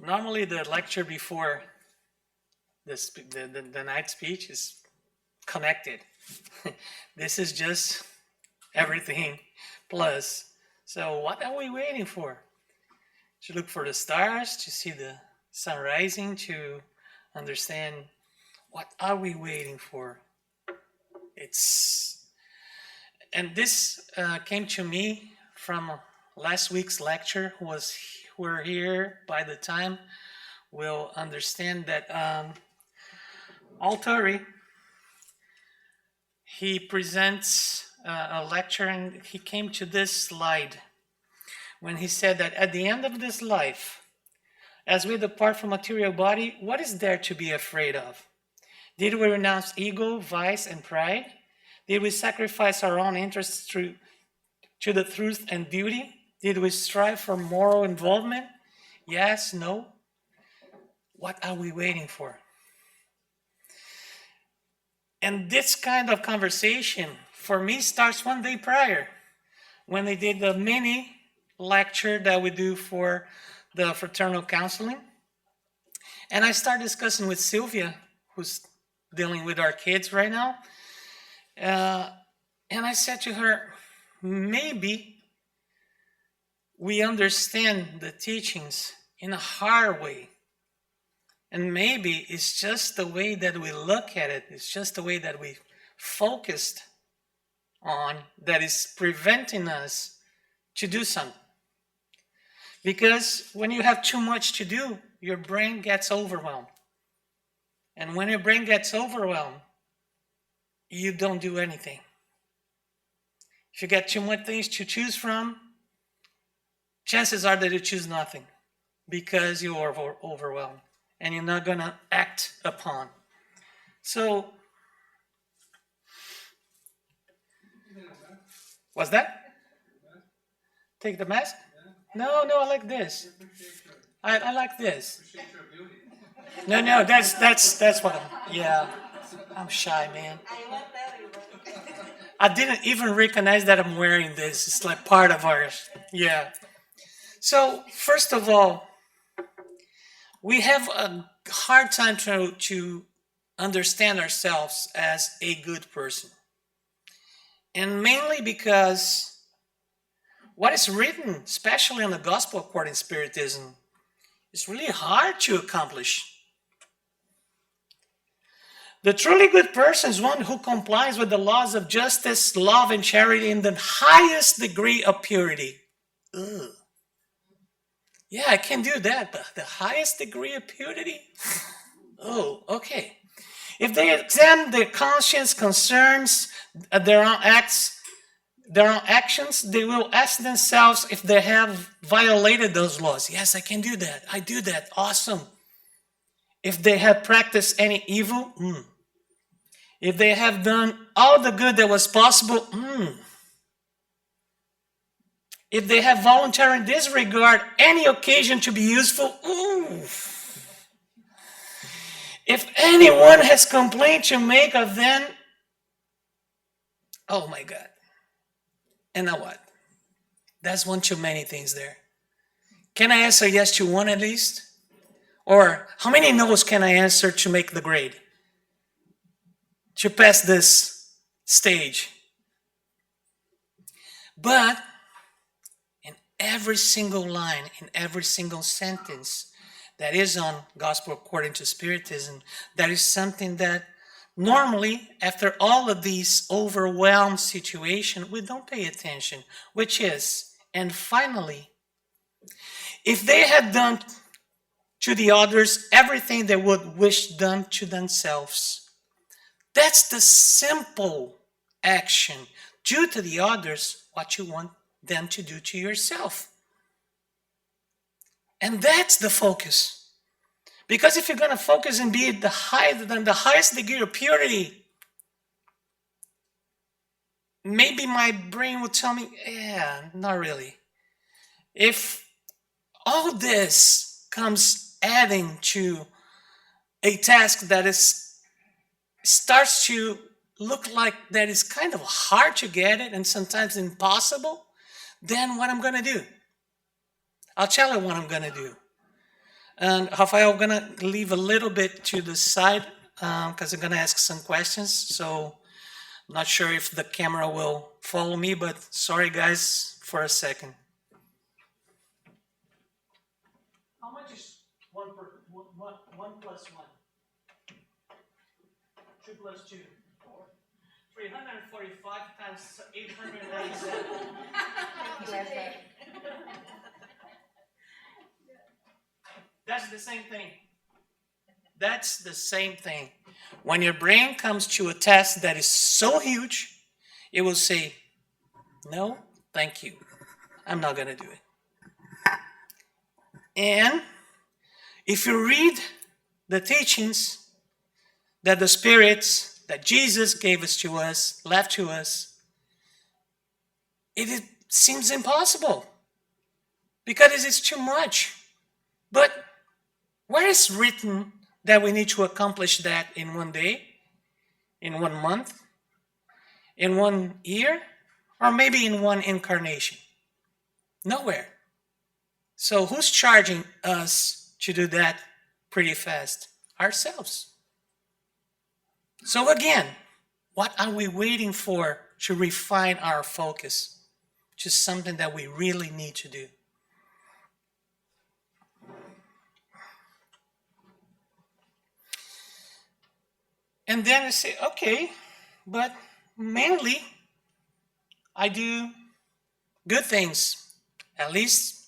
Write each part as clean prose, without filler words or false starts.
Normally, the lecture before the night speech is connected. This is just everything plus. So, what are we waiting for? To look for the stars, to see the sun rising, to understand what are we waiting for? It's and this came to me from last week's lecture. Who were here by the time will understand that Altari, he presents a lecture and he came to this slide when he said that at the end of this life, as we depart from material body, what is there to be afraid of? Did we renounce ego, vice, and pride? Did we sacrifice our own interests to the truth and duty? Did we strive for moral involvement? Yes, no? What are we waiting for? And this kind of conversation, for me, starts one day prior, when they did the mini lecture that we do for the fraternal counseling. And I started discussing with Sylvia, who's dealing with our kids right now. And I said to her, maybe we understand the teachings in a hard way. And maybe it's just the way that we look at it, it's just the way that we focused on that is preventing us to do something. Because when you have too much to do, your brain gets overwhelmed. And when your brain gets overwhelmed, you don't do anything. If you get too much things to choose from, chances are that you choose nothing because you are overwhelmed and you're not going to act upon. So, what's that? Take the mask? No, I like this. I like this. No, that's what I'm shy, man. I didn't even recognize that I'm wearing this. It's like part of ours. Yeah. So, first of all, we have a hard time to understand ourselves as a good person. And mainly because what is written, especially on the Gospel according to Spiritism, is really hard to accomplish. The truly good person is one who complies with the laws of justice, love, and charity in the highest degree of purity. Ugh. Yeah, I can do that, but the highest degree of purity? Oh, okay. If they examine their conscience concerns, their own actions, they will ask themselves if they have violated those laws. Yes, I can do that. I do that. Awesome. If they have practiced any evil, if they have done all the good that was possible, if they have voluntarily disregard any occasion to be useful, if anyone has complaint to make of them, oh my God. And now what? That's one too many things there. Can I answer yes to one at least? Or how many no's can I answer to make the grade? To pass this stage? But in every single line, in every single sentence that is on Gospel according to Spiritism, that is something that normally, after all of these overwhelmed situations, we don't pay attention, which is, and finally, if they had done to the others everything they would wish done to themselves, that's the simple action. Do to the others what you want them to do to yourself. And that's the focus. Because if you're going to focus and be the highest degree of purity, maybe my brain will tell me, not really. If all this comes adding to a task that starts to look like that is kind of hard to get it and sometimes impossible, then what I'm going to do? I'll tell you what I'm going to do. And Rafael, I'm gonna leave a little bit to the side because I'm gonna ask some questions. So I'm not sure if the camera will follow me, but sorry guys for a second. How much is one plus one? 2 plus 2? 4. 345 times 897. That's the same thing. That's the same thing. When your brain comes to a task that is so huge, it will say, no, thank you. I'm not going to do it. And if you read the teachings that the spirits that Jesus gave us to us, left to us, it seems impossible because it is too much. But where is written that we need to accomplish that in one day, in 1 month, in 1 year, or maybe in 1 incarnation? Nowhere. So who's charging us to do that pretty fast? Ourselves. So again, what are we waiting for to refine our focus to something that we really need to do? And then I say, okay, but mainly I do good things, at least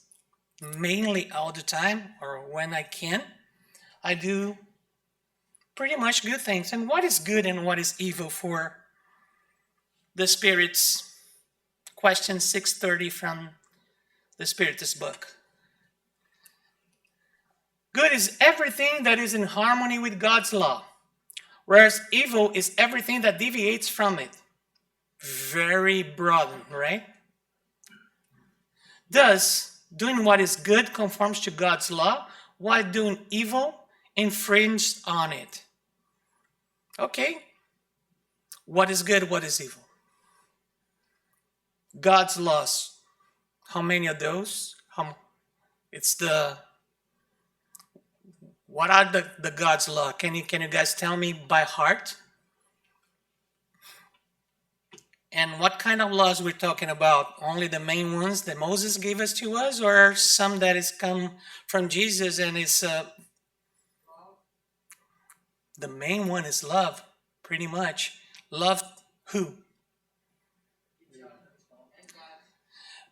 mainly all the time or when I can. I do pretty much good things. And what is good and what is evil for the Spirit's question 630 from the Spiritist book? Good is everything that is in harmony with God's law, whereas evil is everything that deviates from it. Very broad, right? Thus, doing what is good conforms to God's law, while doing evil infringes on it. Okay, what is good, what is evil? God's laws, how many of those? What are the God's law? Can you guys tell me by heart? And what kind of laws we're talking about? Only the main ones that Moses gave us to us, or some that is come from Jesus and it's the main one is love, pretty much. Love who?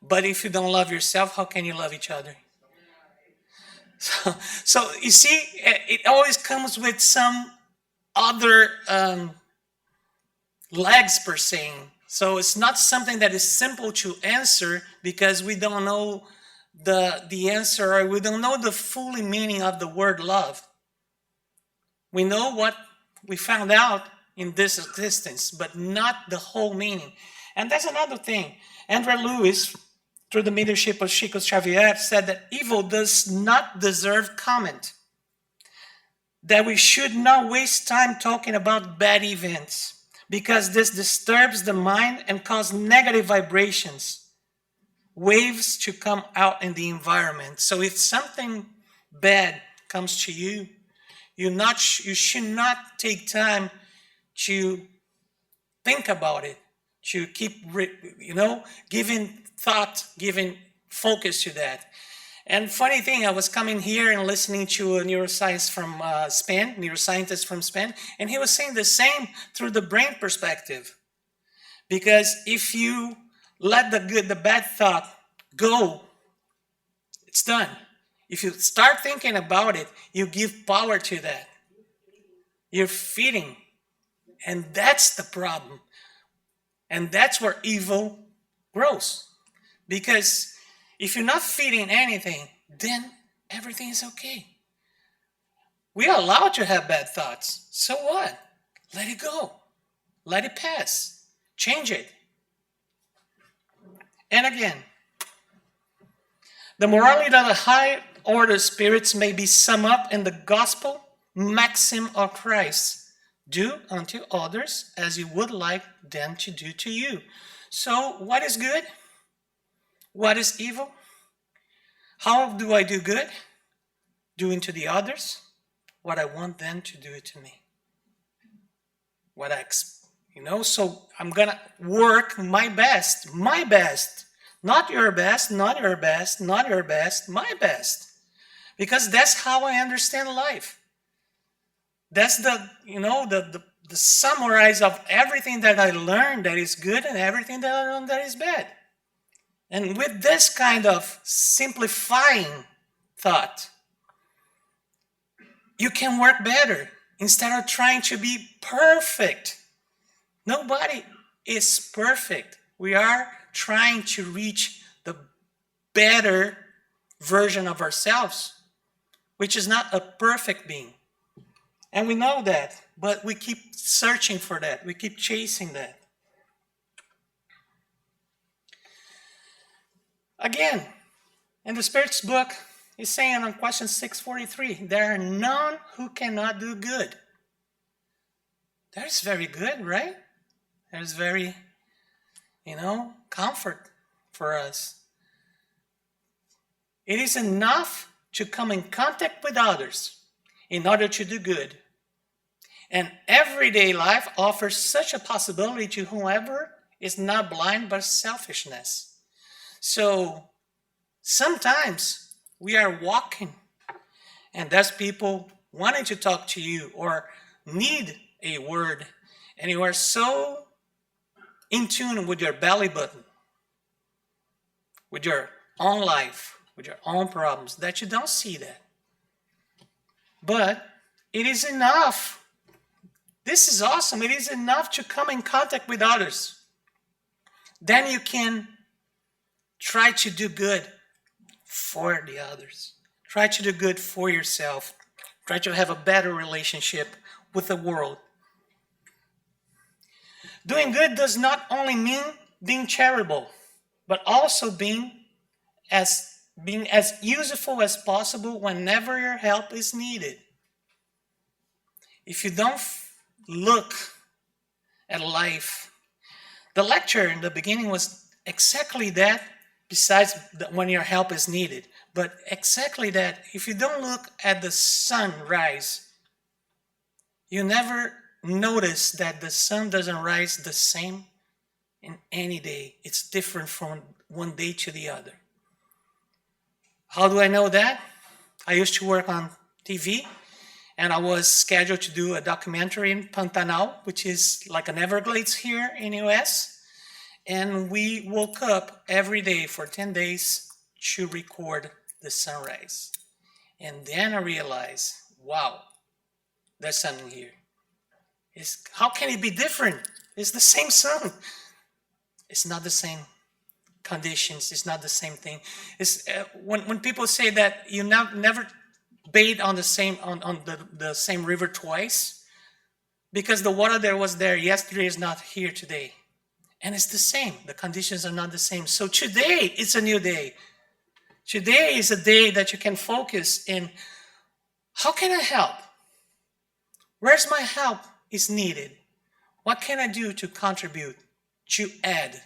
But if you don't love yourself, how can you love each other? So you see, it always comes with some other legs per se. So it's not something that is simple to answer because we don't know the answer, or we don't know the full meaning of the word love. We know what we found out in this existence, but not the whole meaning. And that's another thing. André Lewis, through the leadership of Chico Xavier, said that evil does not deserve comment. That we should not waste time talking about bad events, because this disturbs the mind and causes negative vibrations, waves to come out in the environment. So if something bad comes to you, you should not take time to think about it, to keep giving thought, giving focus to that. And funny thing, I was coming here and listening to a neuroscientist from Spain, and he was saying the same through the brain perspective. Because if you let the bad thought go, it's done. If you start thinking about it, you give power to that. You're feeding. And that's the problem. And that's where evil grows. Because if you're not feeding anything, then everything is okay. We are allowed to have bad thoughts. So what? Let it go. Let it pass. Change it. And again, the morality of the high order spirits may be summed up in the gospel maxim of Christ. Do unto others as you would like them to do to you. So what is good? What is evil? How do I do good? doing to the others what I want them to do to me. So I'm gonna work my best, not your best, not your best, not your best, my best. Because that's how I understand life. That's the summarize of everything that I learned that is good and everything that I learned that is bad. And with this kind of simplifying thought, you can work better instead of trying to be perfect. Nobody is perfect. We are trying to reach the better version of ourselves, which is not a perfect being. And we know that, but we keep searching for that. We keep chasing that. Again, in the Spirit's book, he's saying on question 643, there are none who cannot do good. That is very good, right? That is very, comfort for us. It is enough to come in contact with others in order to do good. And everyday life offers such a possibility to whoever is not blind by selfishness. So sometimes we are walking and there's people wanting to talk to you or need a word, and you are so in tune with your belly button, with your own life, with your own problems, that you don't see that. But it is enough. This is awesome. It is enough to come in contact with others. Then you can try to do good for the others. Try to do good for yourself. Try to have a better relationship with the world. Doing good does not only mean being charitable, but also being as useful as possible whenever your help is needed. If you don't look at life, the lecture in the beginning was exactly that, besides when your help is needed. But exactly that, if you don't look at the sun rise, you never notice that the sun doesn't rise the same in any day. It's different from one day to the other. How do I know that? I used to work on TV, and I was scheduled to do a documentary in Pantanal, which is like an Everglades here in the US. And we woke up every day for 10 days to record the sunrise. And then I realized, wow, there's something here. How can it be different? It's the same sun. It's not the same conditions. It's not the same thing. It's when people say that you never bathe on the same river twice, because the water that was there yesterday is not here today. And it's the same. The conditions are not the same. So today, it's a new day. Today is a day that you can focus in, how can I help? Where's my help is needed? What can I do to contribute, to add?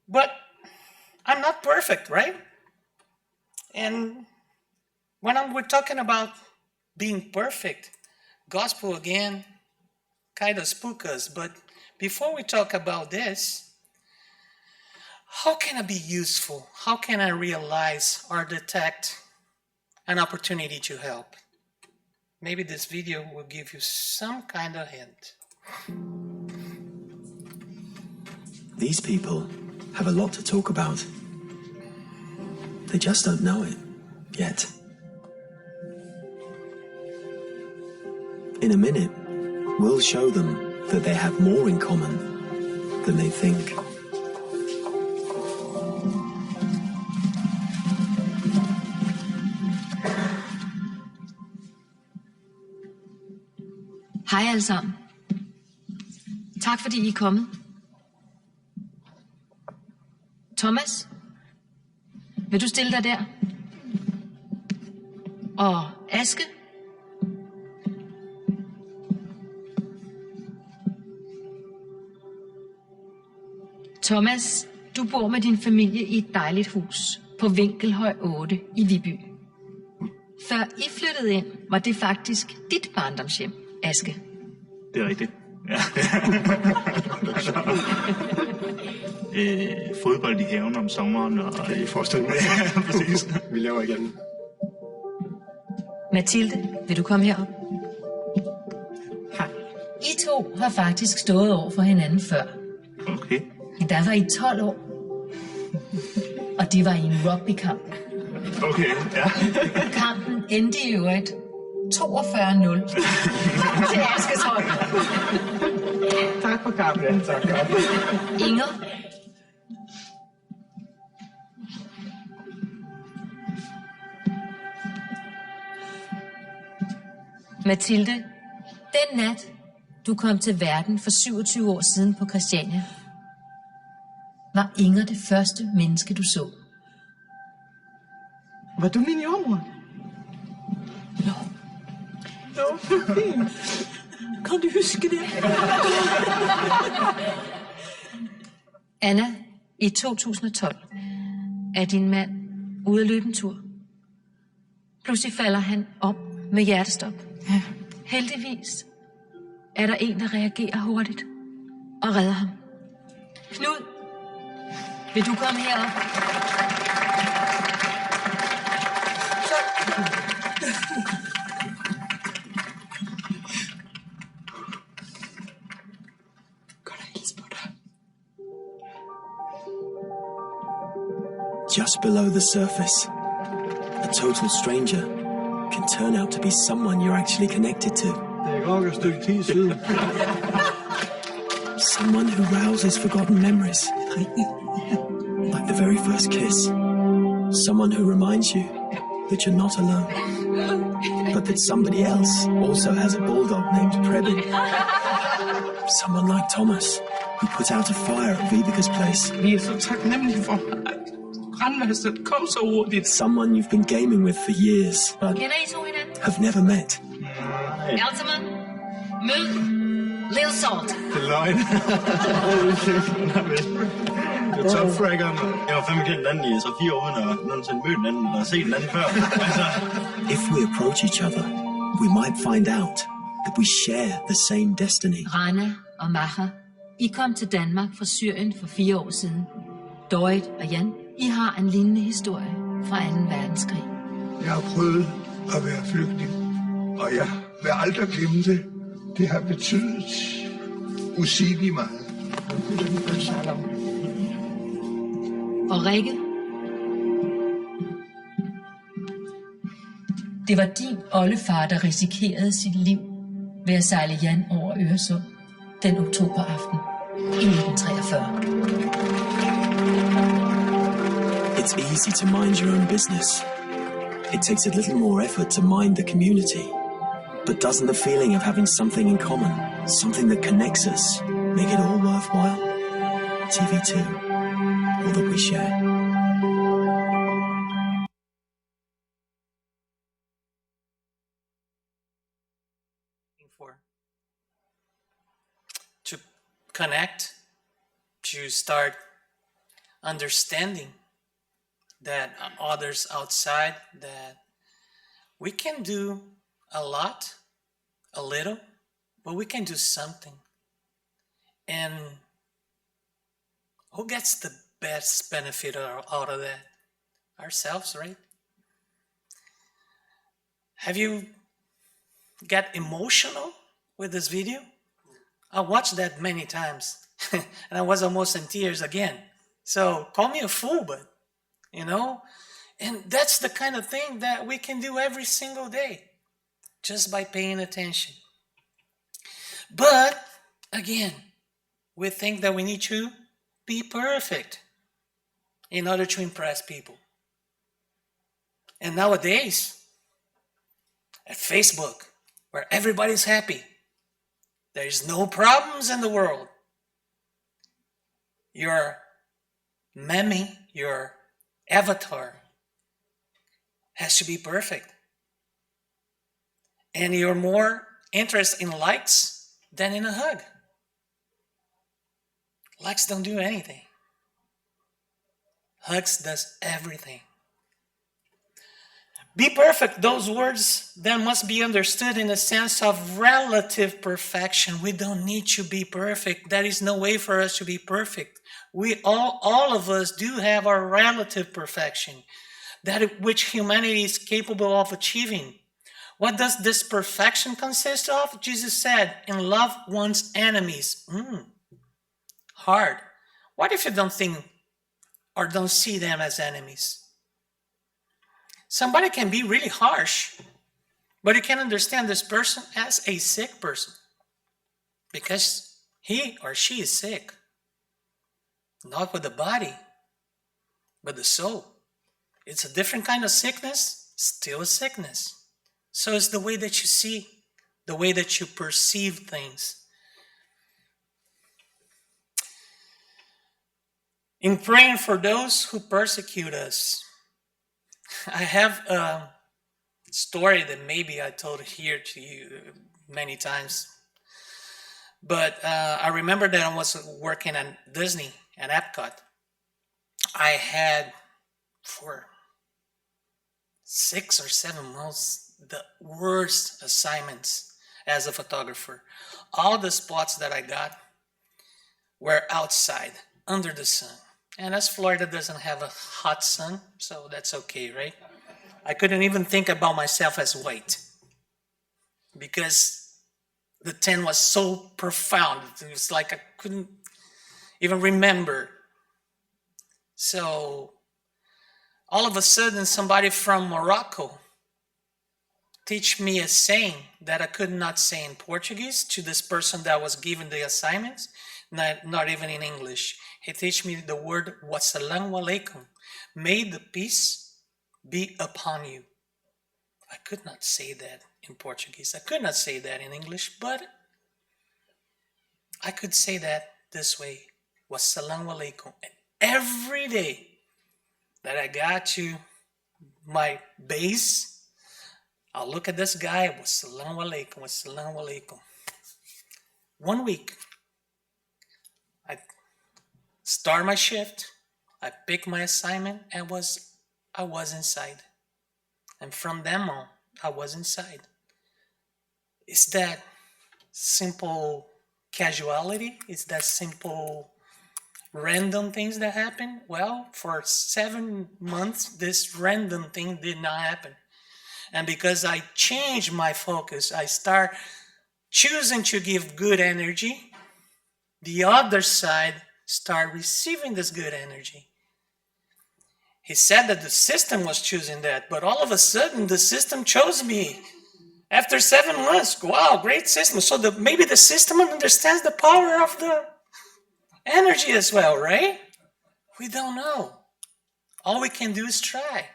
But I'm not perfect, right? And when we're talking about being perfect, gospel again kind of spook us. But before we talk about this, how can I be useful? How can I realize or detect an opportunity to help? Maybe this video will give you some kind of hint. These people have a lot to talk about. They just don't know it yet. In a minute, we'll show them that they have more in common than they think. Hej alle sammen. Tak fordi I er kommet. Thomas, vil du stille dig der? Og Aske? Thomas, du bor med din familie i et dejligt hus på Vinkelhøj 8 i Viby. Før I flyttede ind, var det faktisk dit barndomshjem, Aske. Det er rigtigt. Ja. Fodbold i haven om sommeren. Og, Kan I forestille mig? ja, præcis. Vi laver igen. Mathilde, vil du komme herop? Hej. I to har faktisk stået over for hinanden før. Okay. Men der var I 12 år. Og de var i en rugbykamp. Okay, ja. Kampen endte i øvrigt 42-0 til Askes hold. Tak for kampen. Ja, tak. Inger, Mathilde, den nat, du kom til verden for 27 år siden på Christiania, var Inger det første menneske, du så. Var du min jordmor? Nå, fint. Kan du huske det? Anna, i 2012 er din mand ude at løbe en tur. Pludselig falder han om med hjertestop. Ja. Heldigvis er der en, der reagerer hurtigt og redder ham. Knud, vil du komme herop? Godt at hilse på dig. Just below the surface, a total stranger can turn out to be someone you're actually connected to. Det er godt et stykke tid siden. Someone who rouses forgotten memories. Like the very first kiss. Someone who reminds you that you're not alone. But that somebody else also has a bulldog named Prebin. Someone like Thomas, who put out a fire at Vibeka's place. Vi er så taknemmelige for, at brandvæsenet kom så hurtigt. Someone you've been gaming with for years, but Kender I to hinanden? have never met. Altamont, mød Lil Salt. Det er løgn. Det er topfraggeren. Jeg var fandme kendt den anden i så 4 år, uden at nogensinde mødt den anden, eller set den anden før. Altså, If we approach each other, we might find out that we share the same destiny. Rana og Maha, I kom til Danmark fra Syrien for 4 år siden. Dorit og Jan, I har en lignende historie fra 2. verdenskrig. Jeg har prøvet at være flygtning, og jeg vil aldrig glemme det. Det har betydet usigeligt meget. Og Rikke, det var din oldefar, der risikerede sit liv ved at sejle Jan over Øresund den oktoberaften i 1943. It's easy to mind your own business. It takes a little more effort to mind the community. But doesn't the feeling of having something in common, something that connects us, make it all worthwhile? TV2, all that we share. For to connect, to start understanding that others outside, that we can do a lot, a little, but we can do something. And who gets the best benefit out of that? Ourselves, right? Have you got emotional with this video? I watched that many times and I was almost in tears again. So call me a fool, but you know, and that's the kind of thing that we can do every single day just by paying attention. But again, we think that we need to be perfect in order to impress people. And nowadays, at Facebook, where everybody's happy, there's no problems in the world. Your meme, your avatar has to be perfect. And you're more interested in likes than in a hug. Likes don't do anything. Hugs does everything. Be perfect, those words then must be understood in a sense of relative perfection. We don't need to be perfect. There is no way for us to be perfect. We all of us do have our relative perfection, that which humanity is capable of achieving. What does this perfection consist of? Jesus said, in love one's enemies. Hard. What if you don't think or don't see them as enemies? Somebody can be really harsh, but you can understand this person as a sick person because he or she is sick. Not with the body, but the soul. It's a different kind of sickness, still a sickness. So it's the way that you see, the way that you perceive things. In praying for those who persecute us, I have a story that maybe I told here to you many times. But I remember that I was working at Disney, at Epcot. I had, for 6 or 7 months, the worst assignments as a photographer. All the spots that I got were outside, under the sun. And as Florida doesn't have a hot sun, so that's okay, right? I couldn't even think about myself as white because the tan was so profound. It was like I couldn't even remember. So all of a sudden, somebody from Morocco teach me a saying that I could not say in Portuguese to this person that was given the assignments, not even in English. He teach me the word wassalamu alaikum. May the peace be upon you. I could not say that in Portuguese. I could not say that in English, but I could say that this way. Wassalamu alaikum. And every day that I got to my base, I'll look at this guy, wassalamu alaikum, wassalamu alaikum. 1 week. I start my shift, I pick my assignment, and I was inside. And from then on, I was inside. Is that simple casuality? Is that simple random things that happen? Well, for 7 months, this random thing did not happen. And because I changed my focus, I start choosing to give good energy, the other side start receiving this good energy. He said that the system was choosing that, but all of a sudden the system chose me. After 7 months, wow, great system. So maybe the system understands the power of the energy as well, right? We don't know. All we can do is try.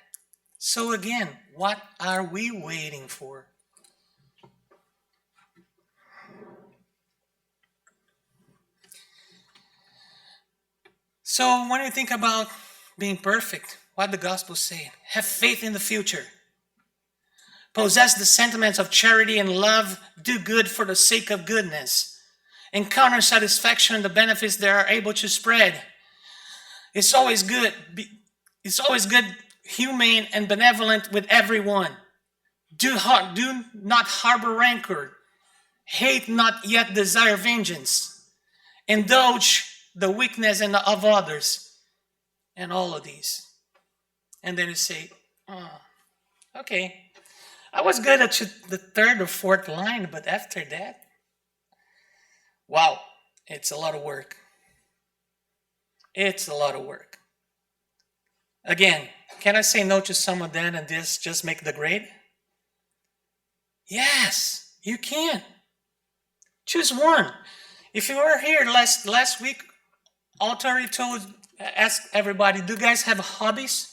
So again, what are we waiting for? So when you think about being perfect, what the gospel say? Have faith in the future. Possess the sentiments of charity and love. Do good for the sake of goodness. Encounter satisfaction and the benefits they are able to spread. It's always good. It's always good, humane, and benevolent with everyone. Do not harbor rancor. Hate not, yet desire vengeance. Indulge the weakness of others. And all of these. And then you say, oh, okay. I was good at the third or fourth line, but after that, wow, it's a lot of work. It's a lot of work. Again, can I say no to some of that and this just make the grade? Yes, you can. Choose one. If you were here last week, Alter asked everybody, do you guys have hobbies?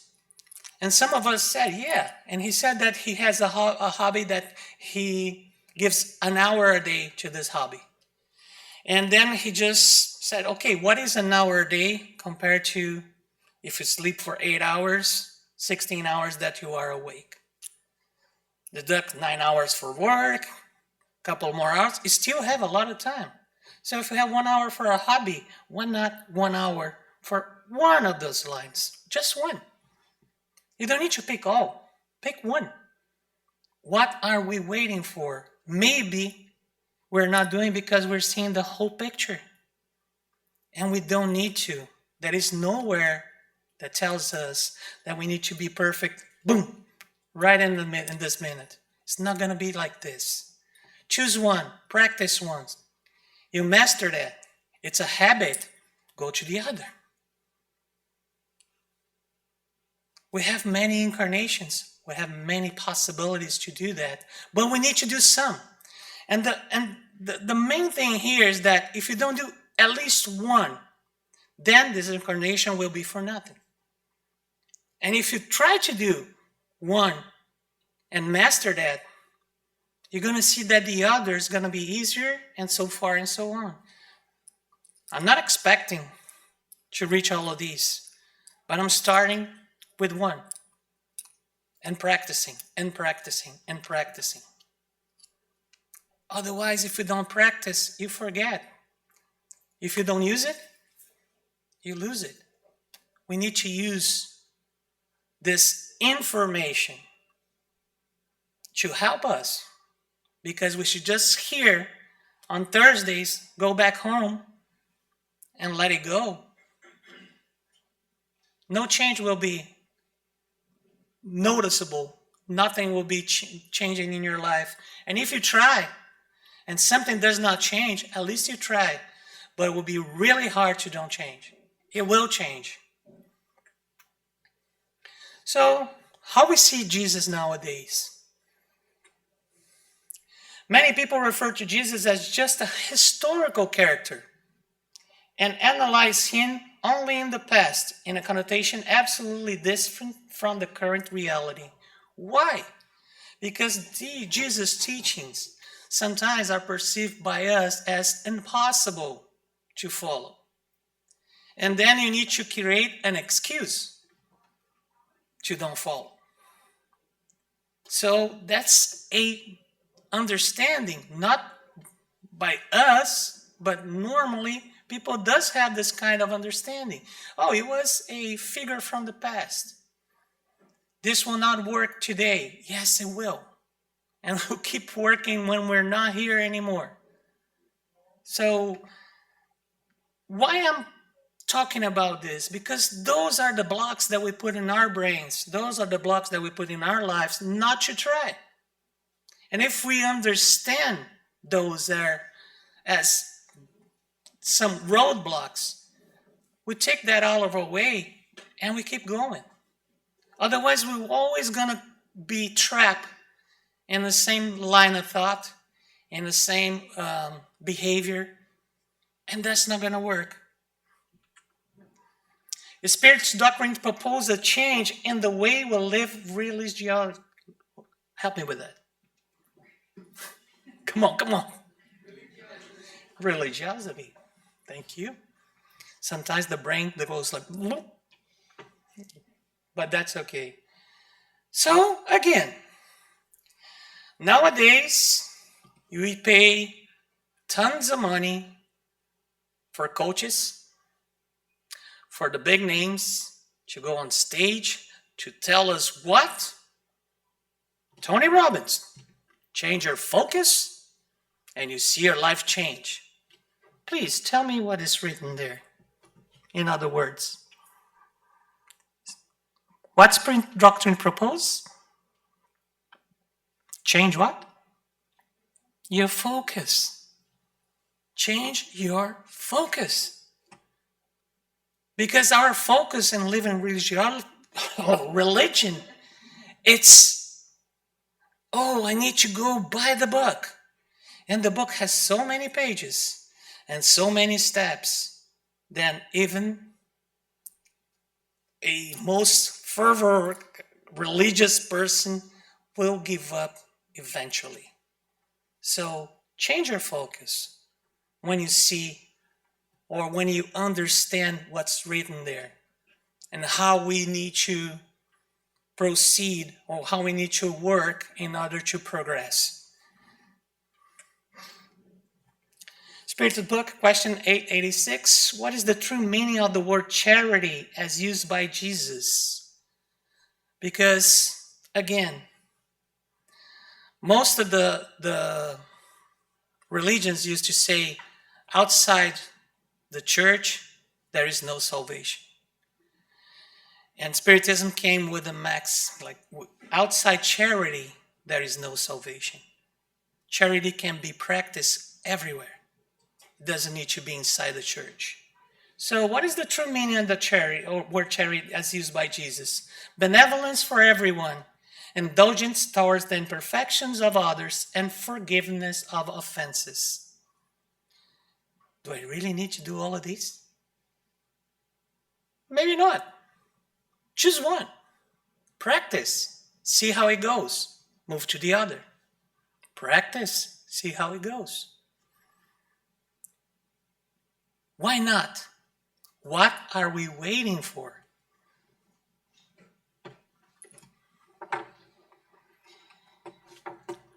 And some of us said, yeah. And he said that he has a hobby that he gives an hour a day to this hobby. And then he just said, okay, what is an hour a day compared to if you sleep for 8 hours, 16 hours that you are awake? Deduct 9 hours for work, a couple more hours, you still have a lot of time. So if you have 1 hour for a hobby, why not 1 hour for one of those lines? Just one. You don't need to pick all. Pick one. What are we waiting for? Maybe we're not doing because we're seeing the whole picture. And we don't need to. There is nowhere that tells us that we need to be perfect. Boom! Right in this minute. It's not going to be like this. Choose one. Practice one. You master that. It's a habit. Go to the other. We have many incarnations. We have many possibilities to do that. But we need to do some. And the main thing here is that if you don't do at least one, then this incarnation will be for nothing. And if you try to do one and master that, you're going to see that the other is going to be easier, and so far and so on. I'm not expecting to reach all of these, but I'm starting with one and practicing and practicing and practicing. Otherwise, if you don't practice, you forget. If you don't use it, you lose it. We need to use this information to help us, because we should just here on Thursdays go back home and let it go. No change will be noticeable. Nothing will be changing in your life. And if you try and something does not change, at least you try. But it will be really hard to don't change. It will change. So, how we see Jesus nowadays? Many people refer to Jesus as just a historical character and analyze him only in the past, in a connotation absolutely different from the current reality. Why? Because Jesus' teachings sometimes are perceived by us as impossible to follow. And then you need to create an excuse to don't follow. So that's a understanding, not by us, but normally people does have this kind of understanding. Oh, it was a figure from the past. This will not work today. Yes, it will. And we'll keep working when we're not here anymore. So why I'm talking about this? Because those are the blocks that we put in our brains. Those are the blocks that we put in our lives not to try. And if we understand those as some roadblocks, we take that all of our way and we keep going. Otherwise, we're always going to be trapped in the same line of thought, in the same behavior, and that's not going to work. The Spirit's doctrine proposes a change in the way we live religiosity. Help me with that. Come on. Religiosity. Thank you. Sometimes the brain goes like, but that's okay. So again, nowadays we pay tons of money for coaches, for the big names to go on stage to tell us what? Tony Robbins. Change your focus and you see your life change. Please tell me what is written there. In other words, what's doctrine propose? Change what? Your focus. Change your focus. Because our focus in living religion, it's, I need to go buy the book. And the book has so many pages and so many steps that even a most fervent religious person will give up eventually. So change your focus when you see or when you understand what's written there and how we need to proceed or how we need to work in order to progress. Spirited Book, question 886. What is the true meaning of the word charity as used by Jesus? Because again, most of the religions used to say outside the church, there is no salvation. And Spiritism came with a max, like outside charity, there is no salvation. Charity can be practiced everywhere. It doesn't need to be inside the church. So what is the true meaning of the charity, or word charity as used by Jesus? Benevolence for everyone, indulgence towards the imperfections of others, and forgiveness of offenses. Do I really need to do all of these? Maybe not. Choose one. Practice. See how it goes. Move to the other. Practice. See how it goes. Why not? What are we waiting for?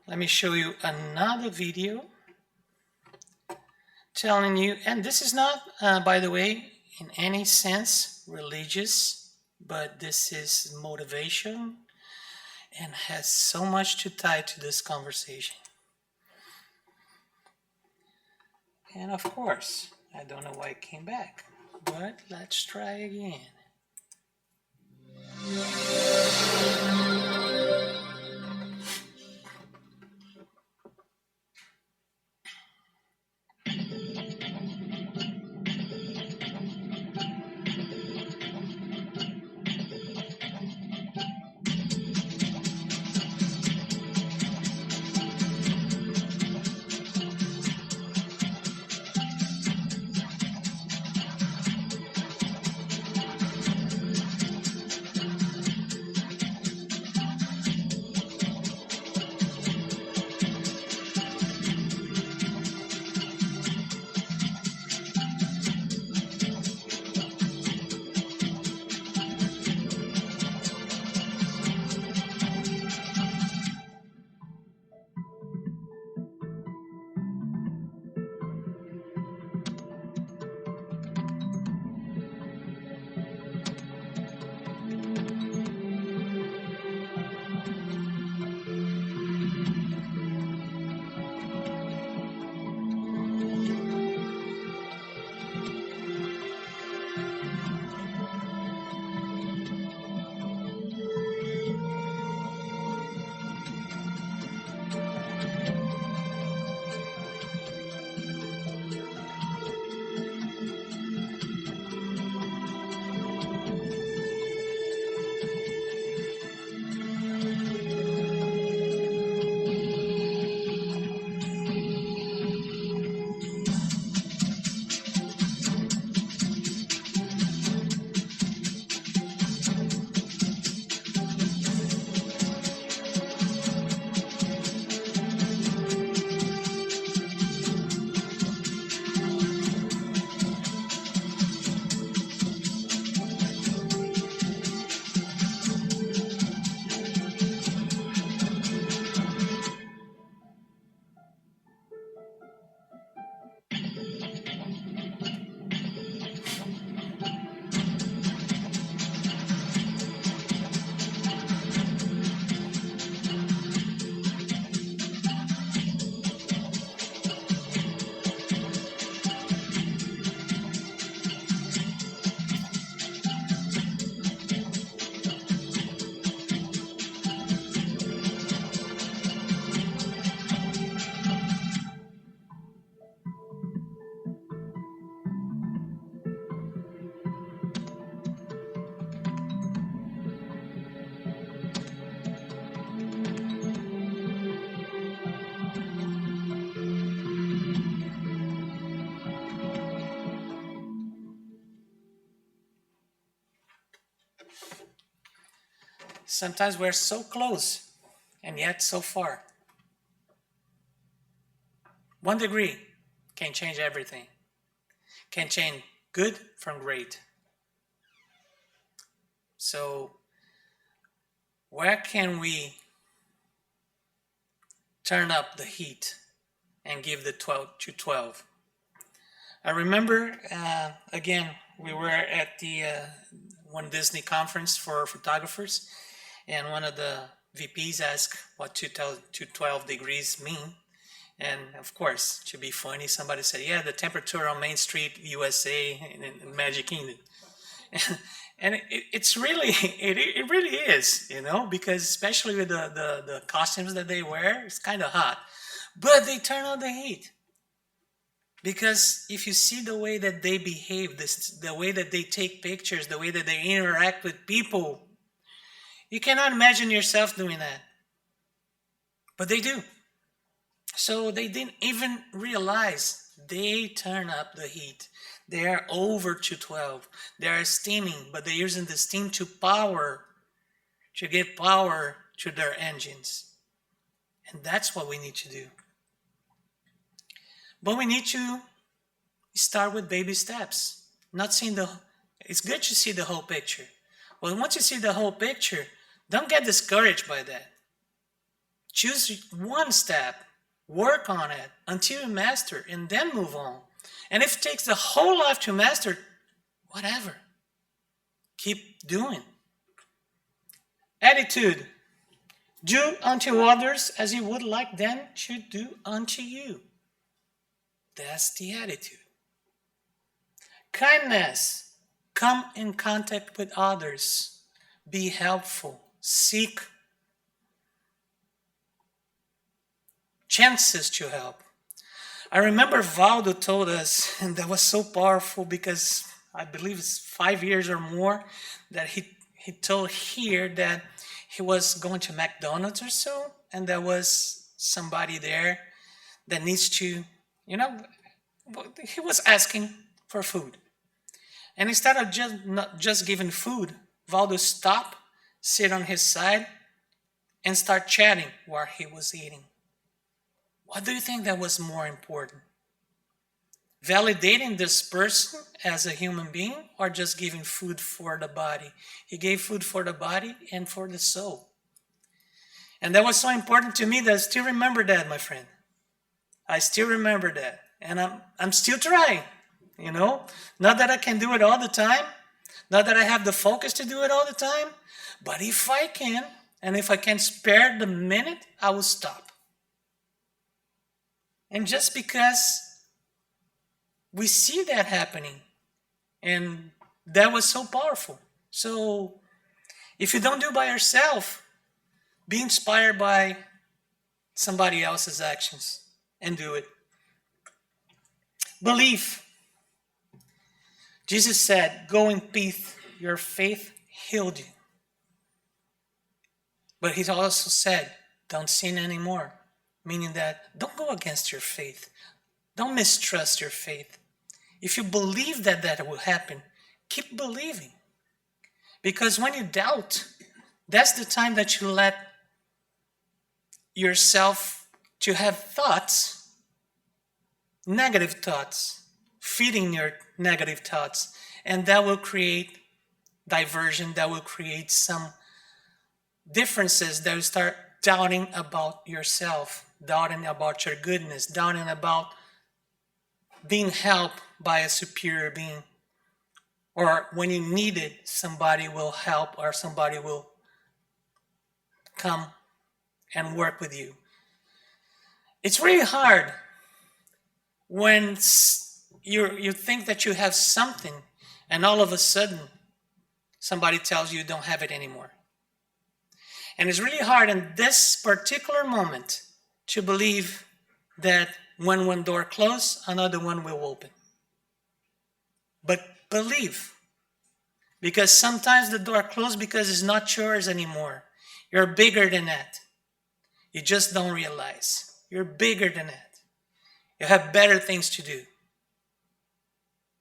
Let me show you another video telling you, and this is not, by the way, in any sense religious, but this is motivation and has so much to tie to this conversation. And of course, I don't know why it came back, but let's try again. Sometimes we're so close and yet so far. 1 degree can change everything. Can change good from great. So where can we turn up the heat and give the 12 to 12? I remember, again, we were at the one Disney conference for photographers, and one of the VPs ask what 212 degrees mean. And of course, to be funny, somebody said, yeah, the temperature on Main Street, USA, in Magic Kingdom. And it's really, it really is, you know, because especially with the costumes that they wear, it's kind of hot. But they turn on the heat. Because if you see the way that they behave, the way that they take pictures, the way that they interact with people, you cannot imagine yourself doing that. But they do. So they didn't even realize they turn up the heat. They are over 212. They are steaming, but they're using the steam to give power to their engines. And that's what we need to do. But we need to start with baby steps. Not seeing it's good to see the whole picture. But once you see the whole picture, don't get discouraged by that. Choose one step, work on it until you master, and then move on. And if it takes the whole life to master, whatever. Keep doing. Attitude. Do unto others as you would like them to do unto you. That's the attitude. Kindness. Come in contact with others. Be helpful. Seek chances to help. I remember Valdo told us, and that was so powerful because I believe it's 5 years or more, that he told here that he was going to McDonald's or so, and there was somebody there that needs to, you know, he was asking for food. And instead of not just giving food, Valdo stopped, sit on his side, and start chatting while he was eating. What do you think that was more important? Validating this person as a human being or just giving food for the body? He gave food for the body and for the soul. And that was so important to me that I still remember that, my friend. I still remember that. And I'm still trying, you know? Not that I can do it all the time. Not that I have the focus to do it all the time. But if I can, and if I can spare the minute, I will stop. And just because we see that happening, and that was so powerful. So if you don't do it by yourself, be inspired by somebody else's actions and do it. Belief. Jesus said, go in peace, your faith healed you. But he also said, don't sin anymore. Meaning that don't go against your faith. Don't mistrust your faith. If you believe that that will happen, keep believing. Because when you doubt, that's the time that you let yourself to have thoughts, negative thoughts, feeding your negative thoughts. And that will create diversion, that will create some differences that will start doubting about yourself, doubting about your goodness, doubting about being helped by a superior being. Or when you need it, somebody will help or somebody will come and work with you. It's really hard when you think that you have something and all of a sudden somebody tells you don't have it anymore. And it's really hard in this particular moment to believe that when one door closes, another one will open. But believe. Because sometimes the door closes because it's not yours anymore. You're bigger than that. You just don't realize. You're bigger than that. You have better things to do.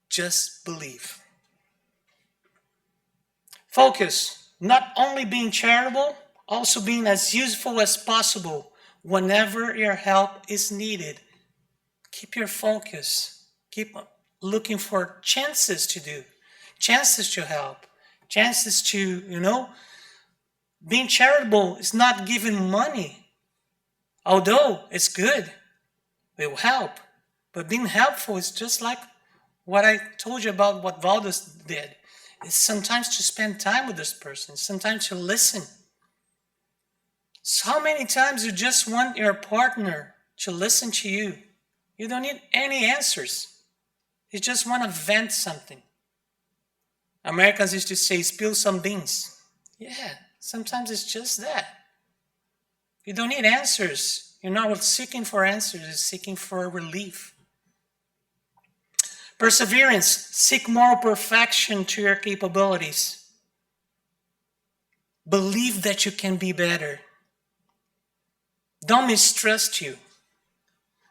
Just believe. Focus. Not only being charitable, also being as useful as possible whenever your help is needed. Keep your focus. Keep looking for chances to do, chances to help, chances to, being charitable is not giving money. Although it's good, it will help. But being helpful is just like what I told you about what Valdo did. It's sometimes to spend time with this person, sometimes to listen. So how many times you just want your partner to listen to you? You don't need any answers. You just want to vent something. Americans used to say, spill some beans. Yeah, sometimes it's just that. You don't need answers. You're not seeking for answers, you're seeking for relief. Perseverance, seek moral perfection to your capabilities. Believe that you can be better. Don't mistrust you.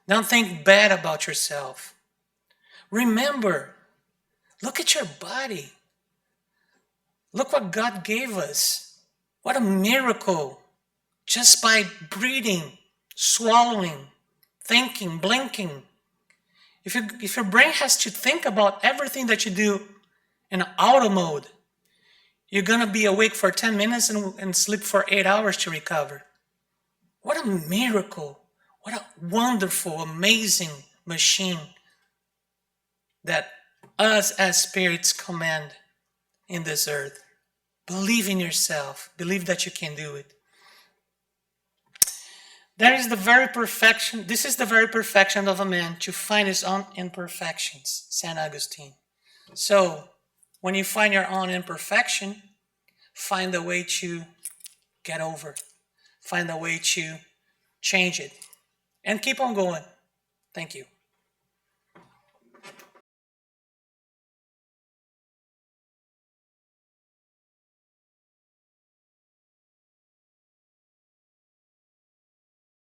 Don't think bad about yourself. Remember, look at your body. Look what God gave us. What a miracle. Just by breathing, swallowing, thinking, blinking. If your brain has to think about everything that you do in auto mode, you're going to be awake for 10 minutes and sleep for 8 hours to recover. What a miracle. What a wonderful, amazing machine that us as spirits command in this earth. Believe in yourself. Believe that you can do it. This is the very perfection of a man, to find his own imperfections, St. Augustine. So, when you find your own imperfection, find a way to get over it. Find a way to change it. And keep on going. Thank you.